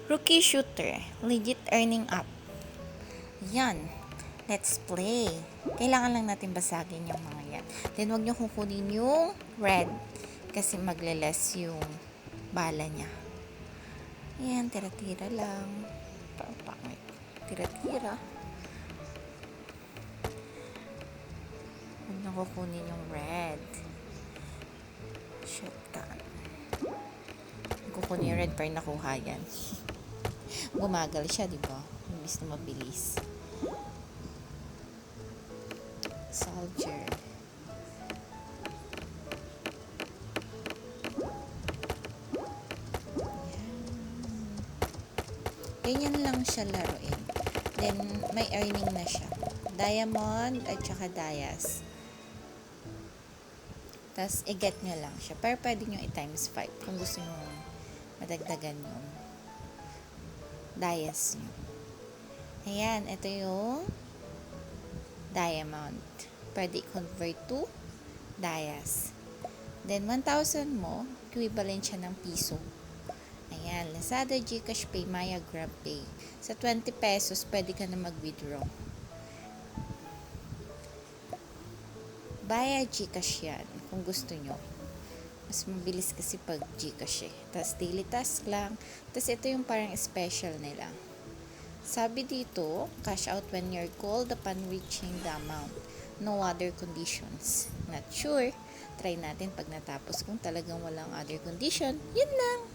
Rookie Shooter, legit earning app. Yan. Let's play. Kailangan lang natin basagin yung mga yan. Then, wag nyo kukunin yung red kasi magle-less yung bala niya. Yan, tira-tira lang. Pangit. Tira-tira. Wag nyo kukunin yung red. Shotgun. Kukunin yung red para nakuha yan. Gumagal siya, di ba? Imbis na mabilis. Soldier. Ganyan lang siya laruin. Then, may earning na siya. Diamond at saka Dias. Tapos, i-get nyo lang siya. Pero pwede nyo i-times 5 kung gusto nyo madagdagan yung Dias nyo. Ayan, ito yung Diamond. Pwede i-convert to Dias. Then, 1,000 mo, equivalent siya ng piso. Ayan, Lazada, GCash Pay, Maya, GrabPay. Sa 20 pesos, pwede ka na mag-withdraw. Via GCash yan, kung gusto nyo. Mas mabilis kasi pag GCash eh. Tapos daily task lang. Tapos ito yung parang special nila. Sabi dito, cash out when you're called upon reaching the amount. No other conditions. Not sure. Try natin pag natapos kung talagang walang other condition. Yun lang.